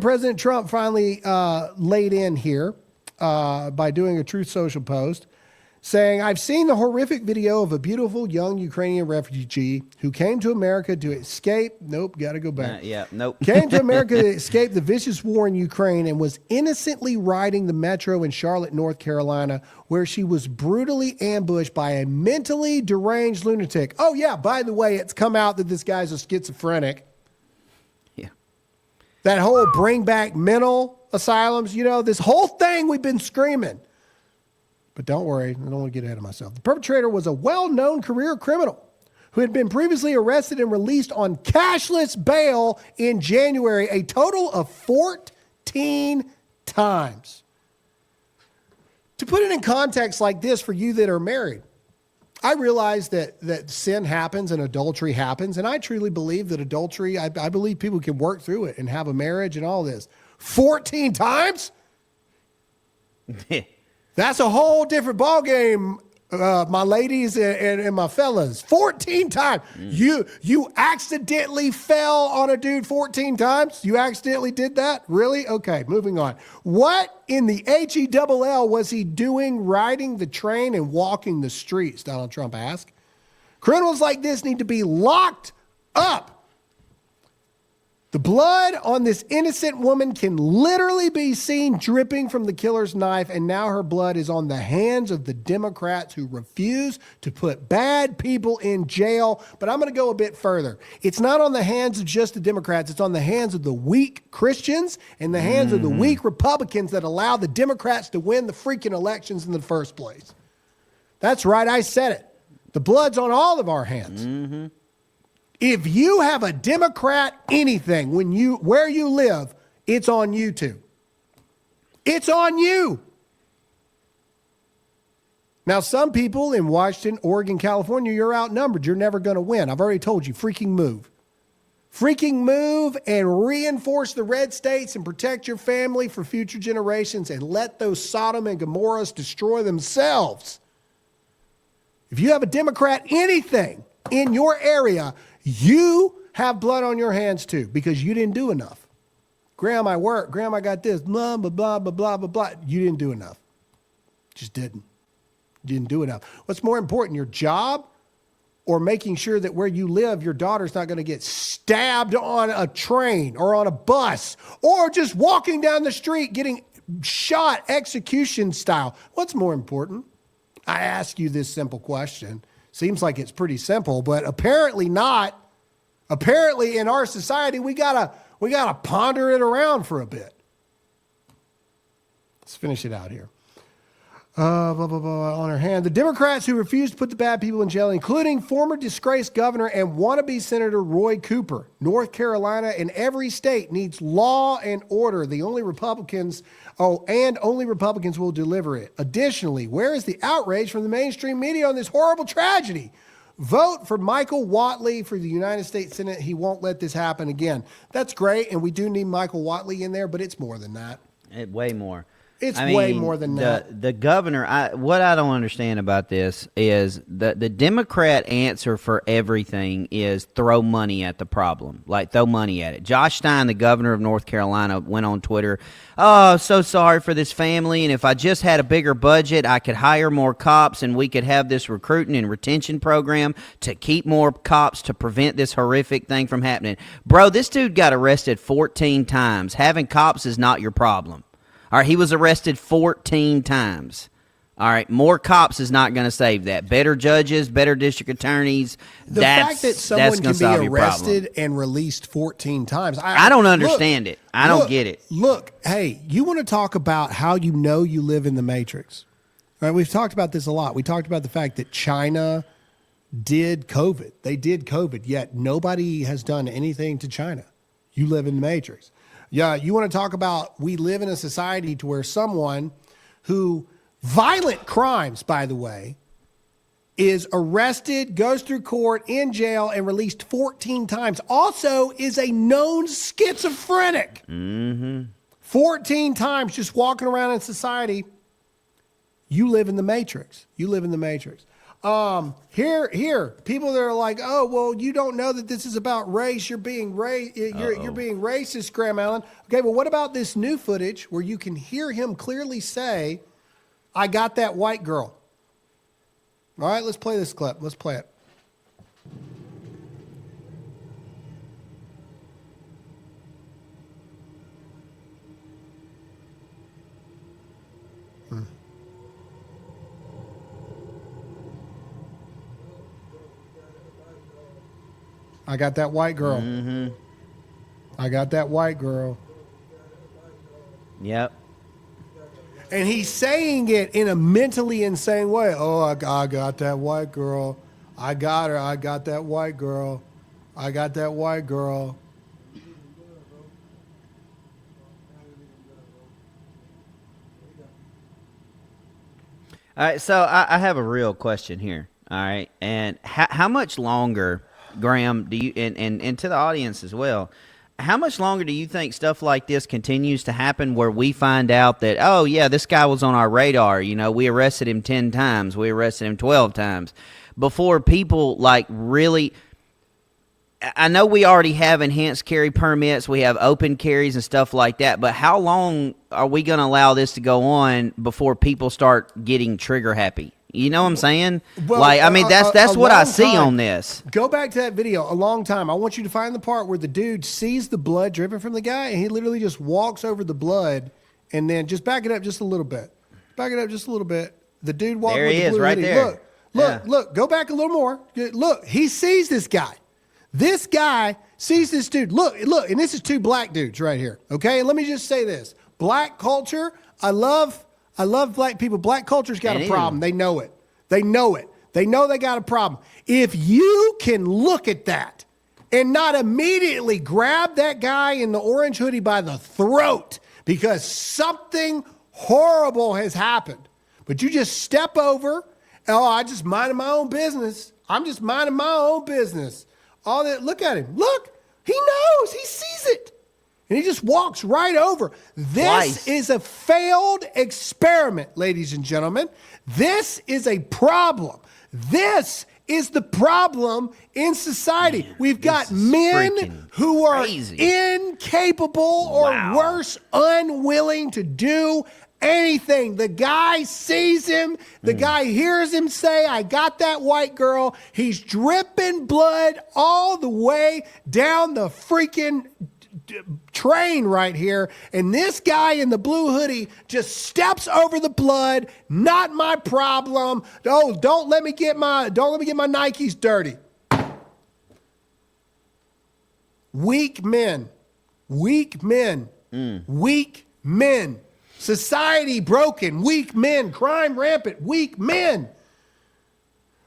President Trump finally laid in here by doing a Truth Social post saying, I've seen the horrific video of a beautiful young Ukrainian refugee who came to America to escape. Nope, got to go back. Nope. Came to America to escape the vicious war in Ukraine and was innocently riding the metro in Charlotte, North Carolina, where she was brutally ambushed by a mentally deranged lunatic. Oh, yeah, by the way, it's come out that this guy's a schizophrenic. Yeah. That whole bring back mental asylums, you know, this whole thing we've been screaming. But don't worry, I don't want to get ahead of myself. The perpetrator was a well-known career criminal who had been previously arrested and released on cashless bail in January, a total of 14 times. To put it in context like this for you that are married, I realize that sin happens and adultery happens, and I truly believe that adultery, I believe people can work through it and have a marriage and all this. 14 times? That's a whole different ballgame, my ladies and my fellas. 14 times. You accidentally fell on a dude 14 times? You accidentally did that? Really? Okay, moving on. What in the HELL was he doing riding the train and walking the streets, Donald Trump asked. Criminals like this need to be locked up. The blood on this innocent woman can literally be seen dripping from the killer's knife, and now her blood is on the hands of the Democrats who refuse to put bad people in jail. But I'm going to go a bit further. It's not on the hands of just the Democrats. It's on the hands of the weak Christians and the hands of the weak Republicans that allow the Democrats to win the freaking elections in the first place. That's right. I said it. The blood's on all of our hands. If you have a Democrat anything where you live, it's on you too. It's on you. Now, some people in Washington, Oregon, California, you're outnumbered. You're never going to win. I've already told you, freaking move. Freaking move and reinforce the red states and protect your family for future generations and let those Sodom and Gomorrahs destroy themselves. If you have a Democrat anything in your area, you have blood on your hands too because you didn't do enough. Grandma, I work. Grandma got this. Blah, blah, blah, blah, blah, blah, blah. You didn't do enough. Just didn't. You didn't do enough. What's more important, your job or making sure that where you live, your daughter's not going to get stabbed on a train or on a bus or just walking down the street getting shot execution style? What's more important? I ask you this simple question. Seems like it's pretty simple, but apparently not. Apparently in our society, we gotta ponder it around for a bit. Let's finish it out here. Blah, blah, blah, on her hand. The Democrats who refuse to put the bad people in jail, including former disgraced governor and wannabe Senator Roy Cooper. North Carolina and every state needs law and order. Only Republicans will deliver it. Additionally, where is the outrage from the mainstream media on this horrible tragedy? Vote for Michael Whatley for the United States Senate. He won't let this happen again. That's great, and we do need Michael Whatley in there, but it's more than that. Way more. It's way more than that. The governor, what I don't understand about this is the Democrat answer for everything is throw money at the problem, like throw money at it. Josh Stein, the governor of North Carolina, went on Twitter, oh, so sorry for this family, and if I just had a bigger budget, I could hire more cops, and we could have this recruiting and retention program to keep more cops to prevent this horrific thing from happening. Bro, this dude got arrested 14 times. Having cops is not your problem. All right, he was arrested 14 times. All right, more cops is not going to save that. Better judges, better district attorneys. The fact that someone can be arrested and released 14 times. I don't understand it. I don't get it. Look, hey, you want to talk about how you know you live in the Matrix. All right, we've talked about this a lot. We talked about the fact that China did COVID. They did COVID, yet nobody has done anything to China. You live in the Matrix. Yeah, you want to talk about we live in a society to where someone who, violent crimes, by the way, is arrested, goes through court, in jail, and released 14 times. Also is a known schizophrenic. 14 times just walking around in society. You live in the Matrix. You live in the Matrix. Here, people that are like, oh, well, you don't know that this is about race. You're being you're being racist, Graham Allen. Okay, well, what about this new footage where you can hear him clearly say, I got that white girl? All right, let's play this clip. Let's play it. I got that white girl. Mm-hmm. I got that white girl. Yep. And he's saying it in a mentally insane way. Oh, I got that white girl. I got her. I got that white girl. I got that white girl. All right, so I have a real question here. All right, and how much longer, Graham, do you and to the audience as well? How much longer do you think stuff like this continues to happen where we find out that, oh, yeah, this guy was on our radar. You know, we arrested him 10 times. We arrested him 12 times before people like really – I know we already have enhanced carry permits. We have open carries and stuff like that. But how long are we going to allow this to go on before people start getting trigger happy? You know what I'm saying? Well, like, I mean, that's what I see time. on this. Go back to that video, a long time. I want you to find the part where the dude sees the blood dripping from the guy, and he literally just walks over the blood, and then just back it up just a little bit. Back it up just a little bit. The dude walked there with he the is, blue right hoodie. there. Look. Go back a little more. Look, he sees this guy. This guy sees this dude. Look, and this is two black dudes right here. Okay, and let me just say this: black culture. I love black people. Black culture's got a problem. They know it. They know it. They know they got a problem. If you can look at that and not immediately grab that guy in the orange hoodie by the throat because something horrible has happened, but you just step over, oh, I just minding my own business. I'm just minding my own business. All that, look at him. Look, he knows. He sees it. And he just walks right over. This is a failed experiment, ladies and gentlemen. This is a problem. This is the problem in society. Man, we've got men who are incapable or worse, unwilling to do anything. The guy sees him. The guy hears him say, I got that white girl. He's dripping blood all the way down the freaking train right here, and this guy in the blue hoodie just steps over the blood. Not my problem. Oh, don't let me get my Nikes dirty. Weak men. Society broken. Weak men. Crime rampant. Weak men.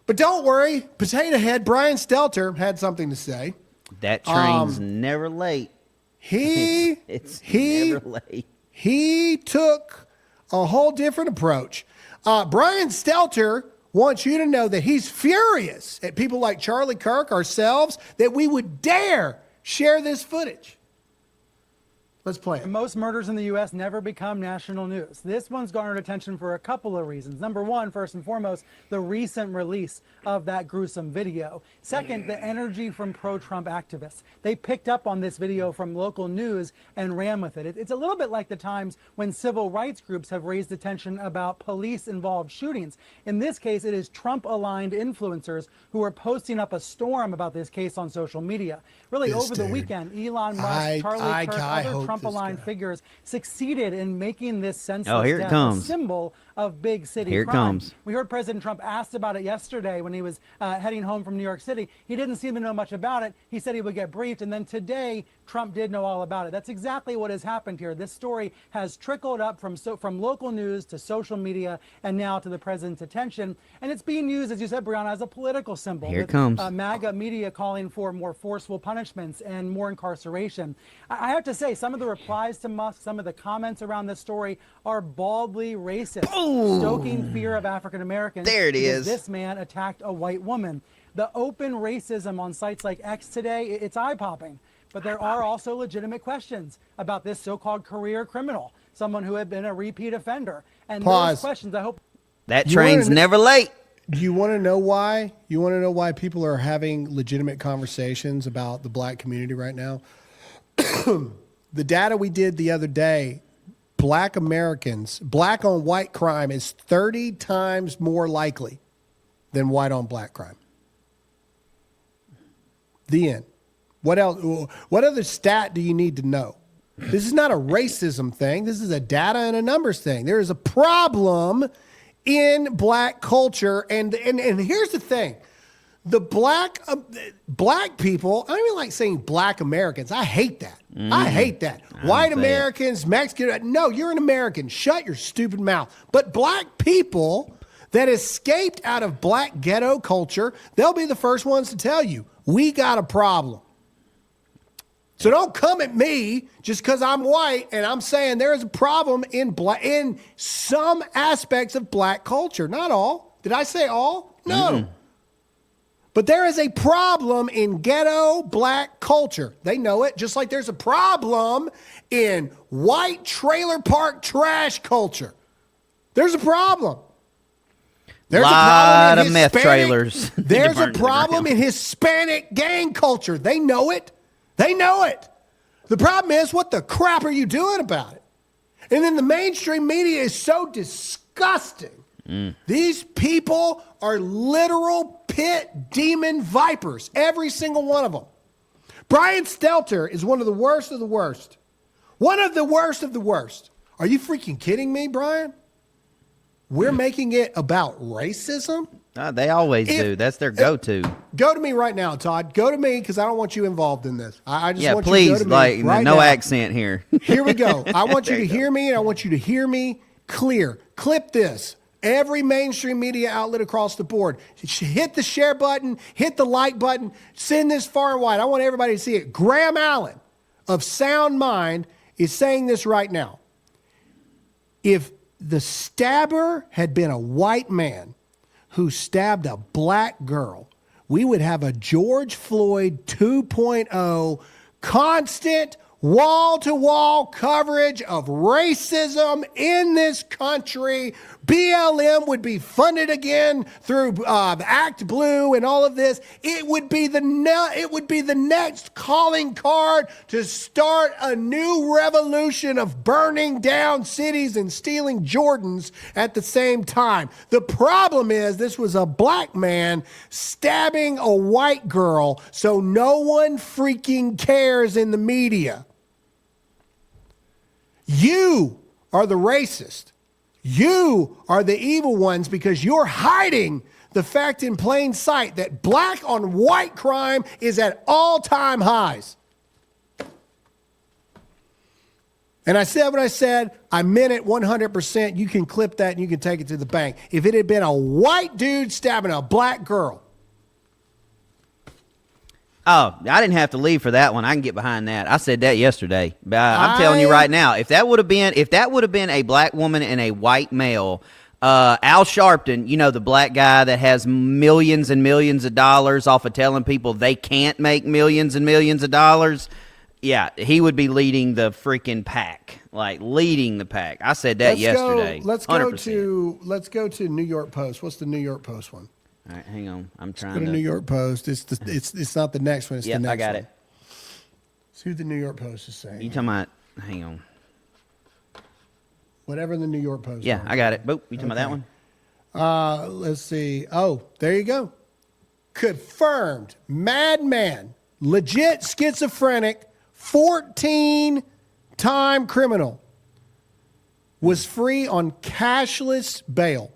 But don't worry, Potato Head Brian Stelter had something to say. That train's never late. It's never late. He took a whole different approach. Brian Stelter wants you to know that he's furious at people like Charlie Kirk, ourselves, that we would dare share this footage. Let's play it. Most murders in the U.S. never become national news. This one's garnered attention for a couple of reasons. Number one, first and foremost, the recent release of that gruesome video. Second, the energy from pro-Trump activists. They picked up on this video from local news and ran with it. It's a little bit like the times when civil rights groups have raised attention about police-involved shootings. In this case, it is Trump-aligned influencers who are posting up a storm about this case on social media. Really, over the weekend, Elon Musk, Charlie Kirk, other Trump-aligned figures succeeded in making this senseless death a symbol of big city crime. Here it comes. We heard President Trump asked about it yesterday when he was heading home from New York City. He didn't seem to know much about it. He said he would get briefed, and then today Trump did know all about it. That's exactly what has happened here. This story has trickled up from local news to social media and now to the president's attention, and it's being used, as you said, Brianna, as a political symbol. Here it comes. MAGA media calling for more forceful punishments and more incarceration. I have to say, some of the replies to Musk, some of the comments around this story are baldly racist, stoking fear of African Americans. There it is. This man attacked a white woman. The open racism on sites like X today, it's eye-popping. But there are also legitimate questions about this so-called career criminal, someone who had been a repeat offender. And those questions, I hope... That train's never late. Do you want to know why? You want to know why people are having legitimate conversations about the black community right now? The data we did the other day, black Americans, black on white crime is 30 times more likely than white on black crime. The end. What else? What other stat do you need to know? This is not a racism thing. This is a data and a numbers thing. There is a problem in black culture. And here's the thing. The black people, I don't even like saying black Americans. I hate that. I hate that. White Americans, Mexican. No, you're an American. Shut your stupid mouth. But black people that escaped out of black ghetto culture, they'll be the first ones to tell you, we got a problem. So don't come at me just because I'm white and I'm saying there is a problem in some aspects of black culture. Not all. Did I say all? No. Mm-mm. But there is a problem in ghetto black culture. They know it, just like there's a problem in white trailer park trash culture. There's a problem. There's a problem in meth trailers. There's a problem in Hispanic gang culture. They know it. They know it. The problem is, what the crap are you doing about it? And then the mainstream media is so disgusting. These people are literal pit demon vipers, every single one of them. Brian Stelter is one of the worst of the worst. One of the worst of the worst. Are you freaking kidding me, Brian? We're making it about racism? They always do. That's their go-to. Go to me right now, Todd. Go to me because I don't want you involved in this. I just want please, you to go to me right no now. accent here. Here we go. I want you to hear me, and I want you to hear me clear. Clip this. Every mainstream media outlet across the board. Hit the share button. Hit the like button. Send this far and wide. I want everybody to see it. Graham Allen of Sound Mind is saying this right now. If the stabber had been a white man who stabbed a black girl, we would have a George Floyd 2.0 constant wall-to-wall coverage of racism in this country. BLM would be funded again through Act Blue and all of this. It would be the next calling card to start a new revolution of burning down cities and stealing Jordans at the same time. The problem is this was a black man stabbing a white girl, so no one freaking cares in the media. You are the racist. You are the evil ones because you're hiding the fact in plain sight that black on white crime is at all-time highs. And I said what I said. I meant it 100%. You can clip that and you can take it to the bank. If it had been a white dude stabbing a black girl. Oh, I didn't have to leave for that one. I can get behind that. I said that yesterday. But I'm telling you right now, if that would have been a black woman and a white male, Al Sharpton, you know, the black guy that has millions and millions of dollars off of telling people they can't make millions and millions of dollars. Yeah, he would be leading the freaking pack, like leading the pack. I said that yesterday. Let's go to New York Post. What's the New York Post one? All right, hang on. I'm trying to go to New York Post. It's not the next one. It's the next one. I got it. See what the New York Post is saying. You talking about? Hang on. Whatever the New York Post. Yeah, I got it. Boop. You talking about that one? Let's see. Oh, there you go. Confirmed. Madman. Legit schizophrenic. 14-time criminal. Was free on cashless bail.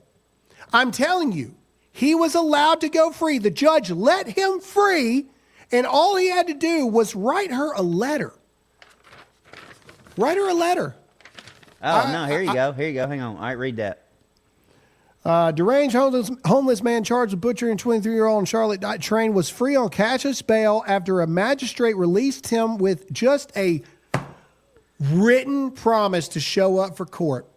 I'm telling you. He was allowed to go free. The judge let him free, and all he had to do was write her a letter. Write her a letter. Oh, no, here you go. Here you go. Hang on. All right, read that. Deranged homeless man charged with butchering a 23-year-old on Charlotte train was free on cashless bail after a magistrate released him with just a written promise to show up for court.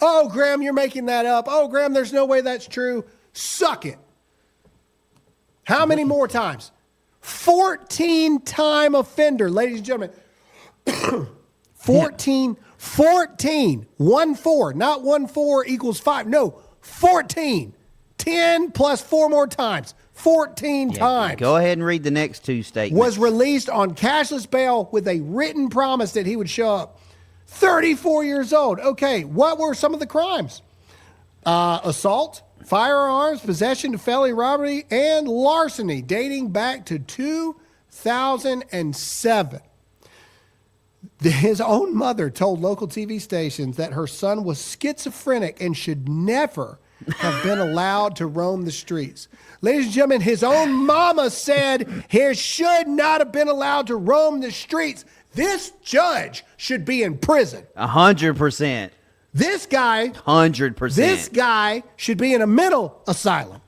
Oh, Graham, you're making that up. Oh, Graham, there's no way that's true. Suck it. How many more times? 14-time offender, ladies and gentlemen. 14, 1-4, not 1-4 equals 5. No, 14. 10 plus 4 more times. 14 times. Go ahead and read the next two statements. Was released on cashless bail with a written promise that he would show up. 34 years old. Okay, what were some of the crimes? Assault, firearms, possession to felony robbery, and larceny dating back to 2007. His own mother told local TV stations that her son was schizophrenic and should never have been allowed to roam the streets. Ladies and gentlemen, his own mama said he should not have been allowed to roam the streets. This judge should be in prison. 100%. This guy, 100%. This guy should be in a mental asylum.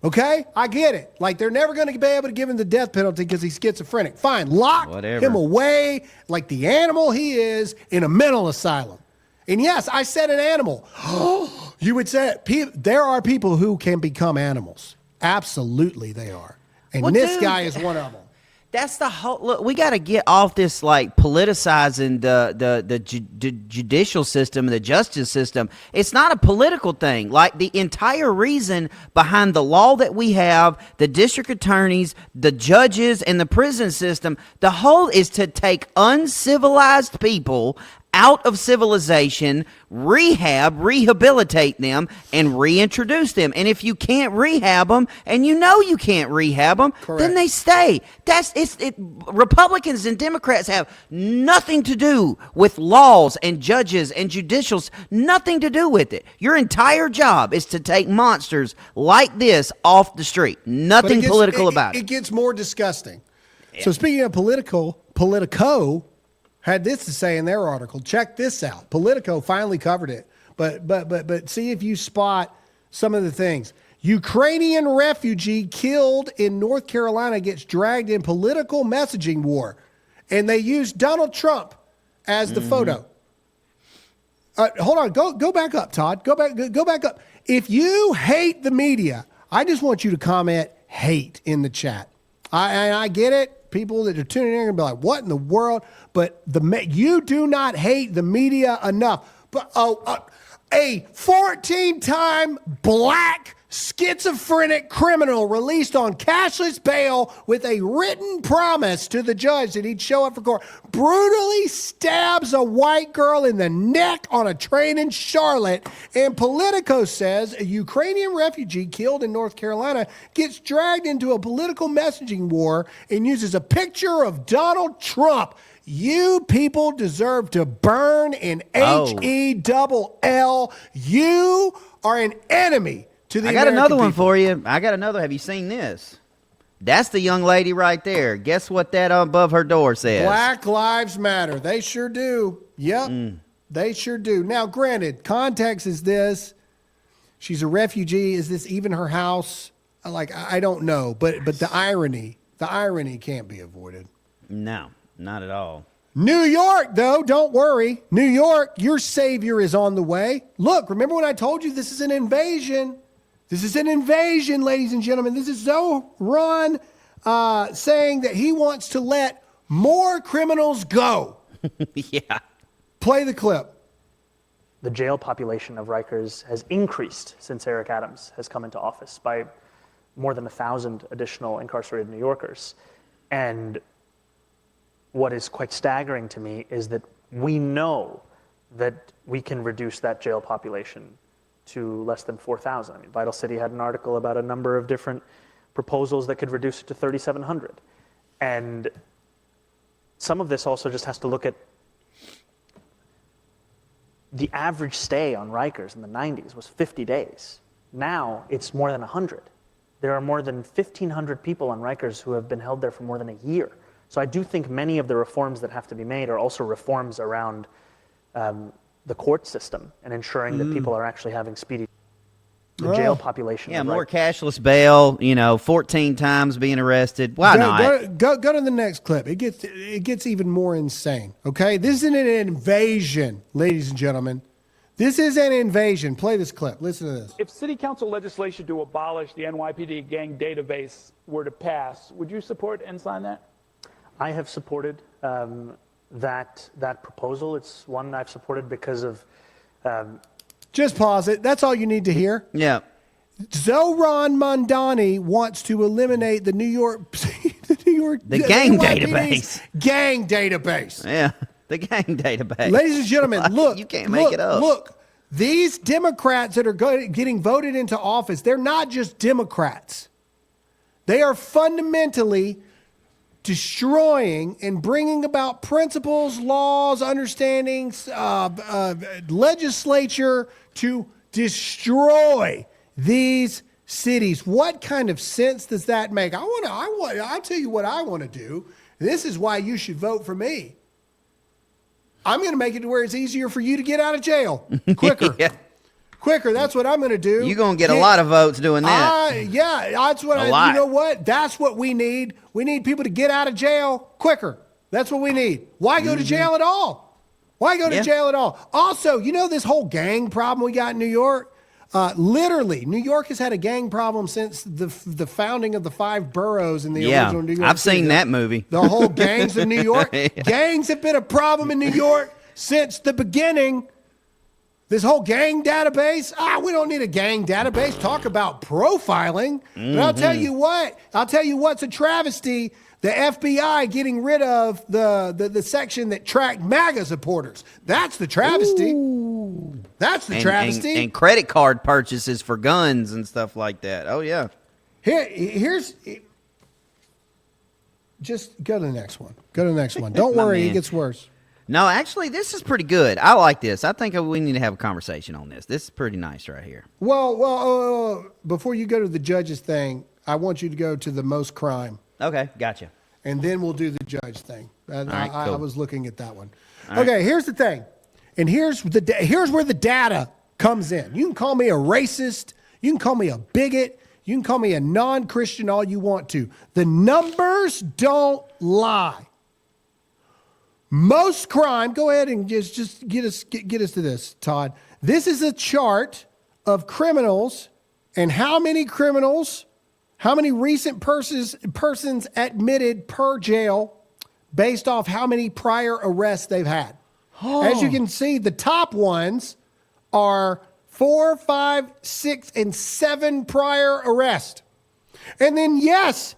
Okay? I get it. Like, they're never going to be able to give him the death penalty because he's schizophrenic. Fine. Lock him away like the animal he is in a mental asylum. And yes, I said an animal. You would say there are people who can become animals. Absolutely they are. And this guy is one of them. That's the whole look. We got to get off this like politicizing the judicial system, the justice system. It's not a political thing. Like the entire reason behind the law that we have, the district attorneys, the judges, and the prison system, the whole is to take uncivilized people out of civilization, rehabilitate them, and reintroduce them. And if you can't rehab them, and you know you can't rehab them, then they stay. Republicans and Democrats have nothing to do with laws and judges and judicials, nothing to do with it. Your entire job is to take monsters like this off the street. Nothing political about it. It gets more disgusting. Yeah. So speaking of Politico had this to say in their article. Check this out. Politico finally covered it. But see if you spot some of the things. Ukrainian refugee killed in North Carolina gets dragged in political messaging war. And they used Donald Trump as the photo. Hold on. Go back up, Todd. Go back up. If you hate the media, I just want you to comment hate in the chat. I get it. People that are tuning in are going to be like, what in the world? But you do not hate the media enough. But a 14-time black schizophrenic criminal released on cashless bail with a written promise to the judge that he'd show up for court brutally stabs a white girl in the neck on a train in Charlotte. And Politico says a Ukrainian refugee killed in North Carolina gets dragged into a political messaging war and uses a picture of Donald Trump. You people deserve to burn in HELL. You are an enemy to the American another one people. for you. I got another. Have you seen this? That's the young lady right there. Guess what that above her door says? Black Lives Matter. They sure do. Yep. They sure do. Now, granted, context is this. She's a refugee. Is this even her house? Like, I don't know. But the irony can't be avoided. No, not at all. New York, though, don't worry. New York, your savior is on the way. Look, remember when I told you this is an invasion? This is an invasion, ladies and gentlemen. This is Zoe Ron saying that he wants to let more criminals go. Yeah. Play the clip. The jail population of Rikers has increased since Eric Adams has come into office by more than 1,000 additional incarcerated New Yorkers. And what is quite staggering to me is that we know that we can reduce that jail population to less than 4,000. I mean, Vital City had an article about a number of different proposals that could reduce it to 3,700. And some of this also just has to look at the average stay on Rikers in the 90s was 50 days. Now it's more than 100. There are more than 1,500 people on Rikers who have been held there for more than a year. So I do think many of the reforms that have to be made are also reforms around the court system and ensuring that people are actually having speedy jail population. Yeah, more cashless bail, 14 times being arrested. Why not? Go to the next clip. It gets even more insane, okay? This isn't an invasion, ladies and gentlemen. This is an invasion. Play this clip. Listen to this. If city council legislation to abolish the NYPD gang database were to pass, would you support and sign that? I have supported that proposal. It's one I've supported because of... Just pause it. That's all you need to hear. Yeah. Zohran Mamdani wants to eliminate the The gang NYPD's database. Gang database. Yeah, the gang database. Ladies and gentlemen, look. You can't make it up. Look, these Democrats that are getting voted into office, they're not just Democrats. They are fundamentally destroying and bringing about principles, laws, understandings, legislature to destroy these cities. What kind of sense does that make? I'll tell you what I want to do. This is why you should vote for me. I'm going to make it to where it's easier for you to get out of jail quicker. Yeah. Quicker. That's what I'm going to do. You're going to get a lot of votes doing that. Yeah, that's what lot. You know what? That's what we need. We need people to get out of jail quicker. That's what we need. Why go to jail at all? Why go to jail at all? Also, you know this whole gang problem we got in New York? Literally, New York has had a gang problem since the founding of the 5 boroughs in the original New York I've City. seen that movie. The whole gangs of New York. Yeah. Gangs have been a problem in New York since the beginning. This whole gang database, we don't need a gang database. Talk about profiling. But I'll tell you what. I'll tell you what's a travesty. The FBI getting rid of the section that tracked MAGA supporters. That's the travesty. Ooh. That's the travesty. And credit card purchases for guns and stuff like that. Oh, yeah. Here's just go to the next one. Go to the next one. Don't worry, it gets worse. No, actually, this is pretty good. I like this. I think we need to have a conversation on this. This is pretty nice right here. Well, before you go to the judges thing, I want you to go to the most crime. Okay, gotcha. And then we'll do the judge thing. right, I cool. was looking at that one. All Okay, right. here's the thing. And here's where the data comes in. You can call me a racist. You can call me a bigot. You can call me a non-Christian all you want to. The numbers don't lie. Most crime, go ahead and just get us to this, Todd. This is a chart of criminals and how many recent persons admitted per jail based off how many prior arrests they've had. As you can see, the top ones are 4, 5, 6, and 7 prior arrests. And then, yes,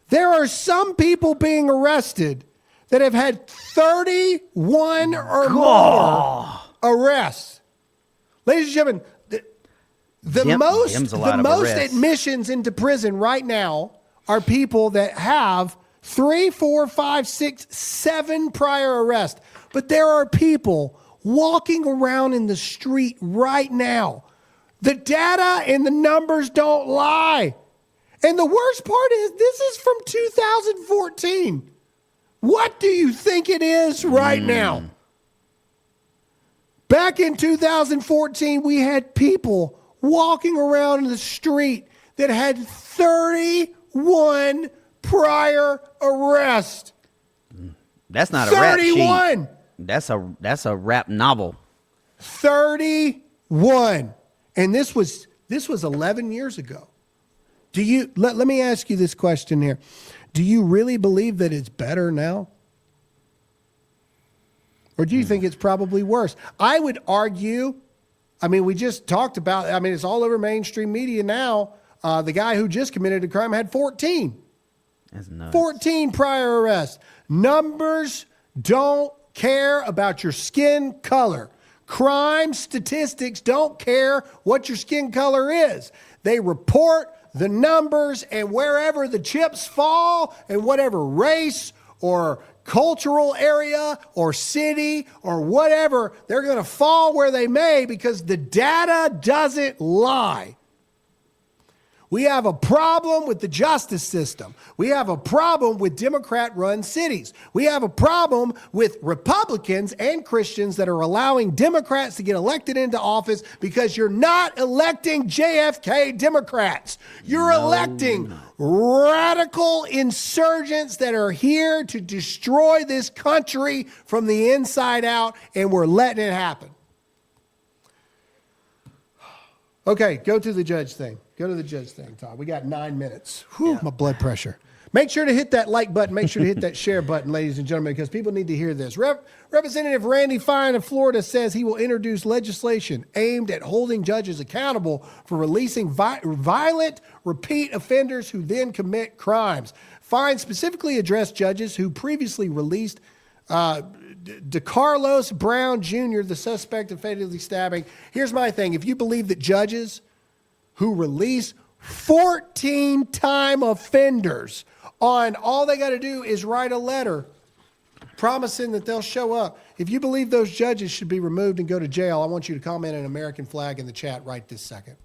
there are some people being arrested that have had 31 or more arrests. Ladies and gentlemen, the most admissions into prison right now are people that have 3, 4, 5, 6, 7 prior arrests. But there are people walking around in the street right now. The data and the numbers don't lie. And the worst part is this is from 2014. What do you think it is right now? Back in 2014, we had people walking around in the street that had 31 prior arrests. That's not a rap sheet. 31. That's a rap novel. 31. And this was 11 years ago. Let me ask you this question here. Do you really believe that it's better now? Or do you think it's probably worse? I would argue, we just talked about, it's all over mainstream media now. The guy who just committed a crime had 14. That's nuts. 14 prior arrests. Numbers don't care about your skin color. Crime statistics don't care what your skin color is. They report the numbers, and wherever the chips fall, and whatever race or cultural area or city or whatever, they're going to fall where they may because the data doesn't lie. We have a problem with the justice system. We have a problem with Democrat-run cities. We have a problem with Republicans and Christians that are allowing Democrats to get elected into office because you're not electing JFK Democrats. You're electing radical insurgents that are here to destroy this country from the inside out, and we're letting it happen. Okay, go to the judge thing. Go to the judge thing, Todd. We got 9 minutes. Whew, my blood pressure. Make sure to hit that like button. Make sure to hit that share button, ladies and gentlemen, because people need to hear this. Representative Randy Fine of Florida says he will introduce legislation aimed at holding judges accountable for releasing violent repeat offenders who then commit crimes. Fine specifically addressed judges who previously released DeCarlos Brown Jr., the suspect of fatally stabbing. Here's my thing. If you believe that judges who release 14-time offenders on all they got to do is write a letter promising that they'll show up. If you believe those judges should be removed and go to jail, I want you to comment an American flag in the chat right this second.